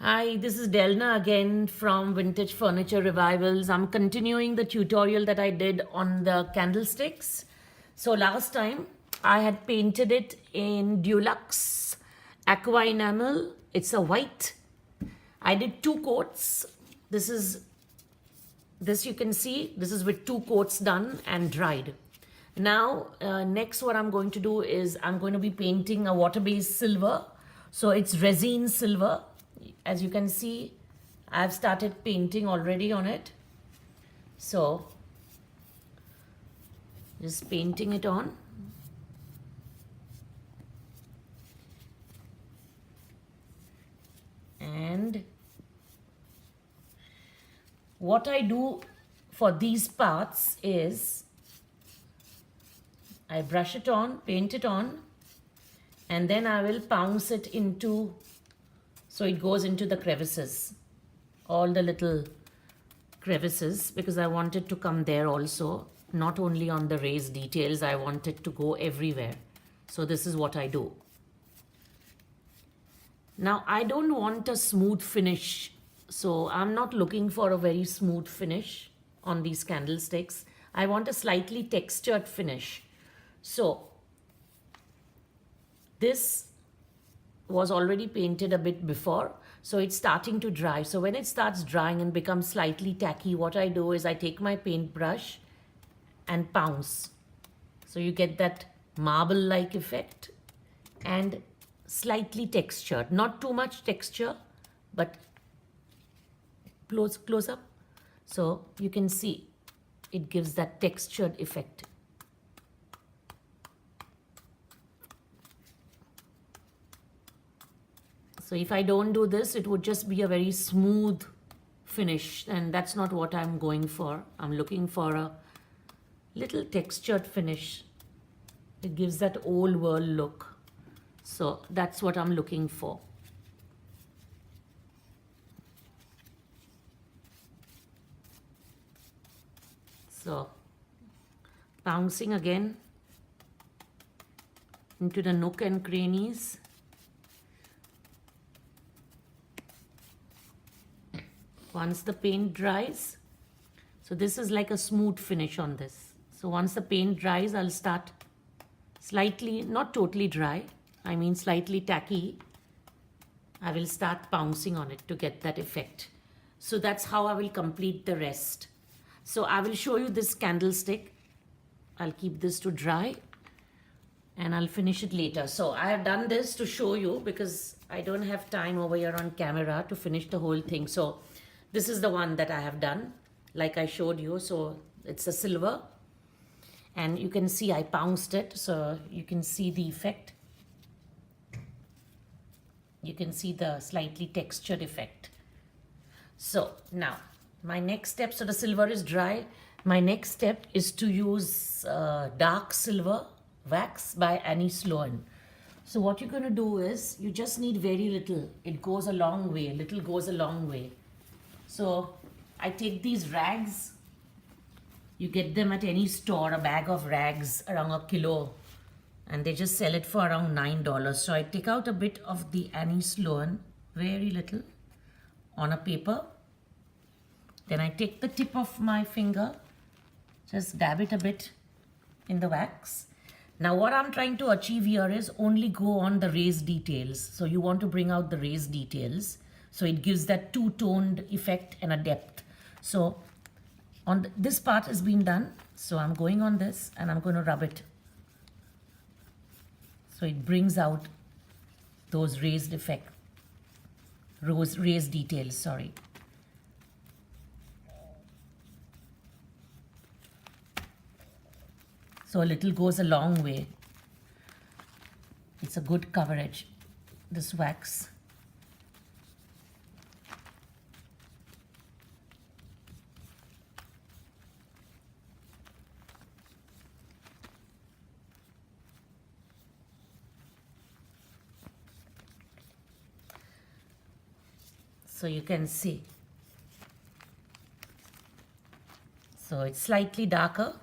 Hi, this is Delna again from Vintage Furniture Revivals. I'm continuing the tutorial that I did on the candlesticks. So last time I had painted it in Dulux Aqua Enamel. It's a white. I did 2 coats. This you can see, this is with 2 coats done and dried. Now, next what I'm going to do is I'm going to be painting a water-based silver. So it's resin silver. As you can see, I've started painting already on it. So, just painting it on. And what I do for these parts is I brush it on, paint it on, and then I will pounce it into, so it goes into the crevices, all the little crevices, because I want it to come there also, not only on the raised details, I want it to go everywhere. So this is what I do. Now I don't want a smooth finish, so I'm not looking for a very smooth finish on these candlesticks. I want a slightly textured finish. So this was already painted a bit before, so it's starting to dry. So when it starts drying and becomes slightly tacky, what I do is I take my paintbrush and pounce. So you get that marble-like effect and slightly textured, not too much texture, but close up. So you can see it gives that textured effect. So if I don't do this, it would just be a very smooth finish, and that's not what I'm going for. I'm looking for a little textured finish. It gives that old world look. So that's what I'm looking for. So bouncing again into the nook and crannies. Once the paint dries, so this is like a smooth finish on this. So once the paint dries, I'll start slightly, not totally dry, I mean slightly tacky. I will start pouncing on it to get that effect. So that's how I will complete the rest. So I will show you this candlestick. I'll keep this to dry and I'll finish it later. So I have done this to show you because I don't have time over here on camera to finish the whole thing. So this is the one that I have done, like I showed you. So it's a silver, and you can see I pounced it, so you can see the effect. You can see the slightly textured effect. So now my next step, so the silver is dry. My next step is to use dark silver wax by Annie Sloan. So what you're going to do is you just need very little. It goes a long way. Little goes a long way. So I take these rags. You get them at any store, a bag of rags around a kilo, and they just sell it for around $9. So I take out a bit of the Annie Sloan, very little, on a paper. Then I take the tip of my finger, just dab it a bit in the wax. Now what I'm trying to achieve here is only go on the raised details. So you want to bring out the raised details. So it gives that two-toned effect and a depth. So on this part has been done. So I'm going on this and I'm going to rub it. So it brings out those raised raised details, sorry. So a little goes a long way. It's a good coverage, this wax. So you can see. So it's slightly darker.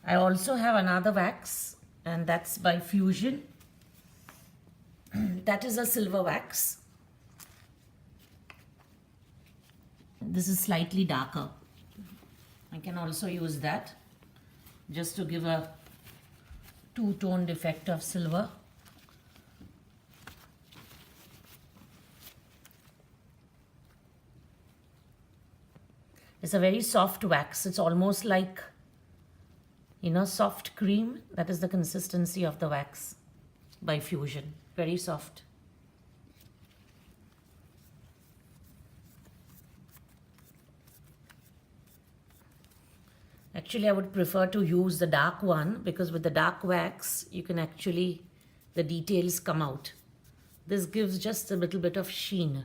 I also have another wax, and that's by Fusion. that is a silver wax. This is slightly darker. I can also use that just to give a two-toned effect of silver. It's a very soft wax. It's almost like, soft cream. That is the consistency of the wax by Fusion. Very soft. Actually, I would prefer to use the dark one because with the dark wax, you can actually, the details come out. This gives just a little bit of sheen.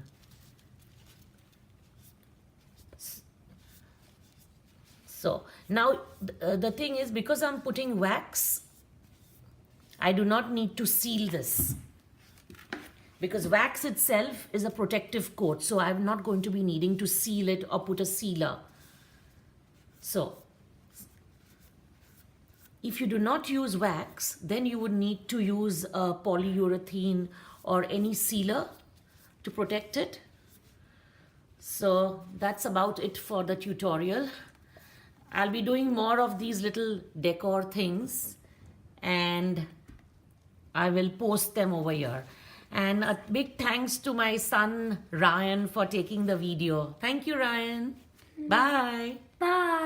So now the thing is, because I'm putting wax, I do not need to seal this. Because wax itself is a protective coat, so I'm not going to be needing to seal it or put a sealer. So if you do not use wax, then you would need to use a polyurethane or any sealer to protect it. So that's about it for the tutorial. I'll be doing more of these little decor things and I will post them over here. And a big thanks to my son Ryan for taking the video. Thank you, Ryan. Bye. Bye.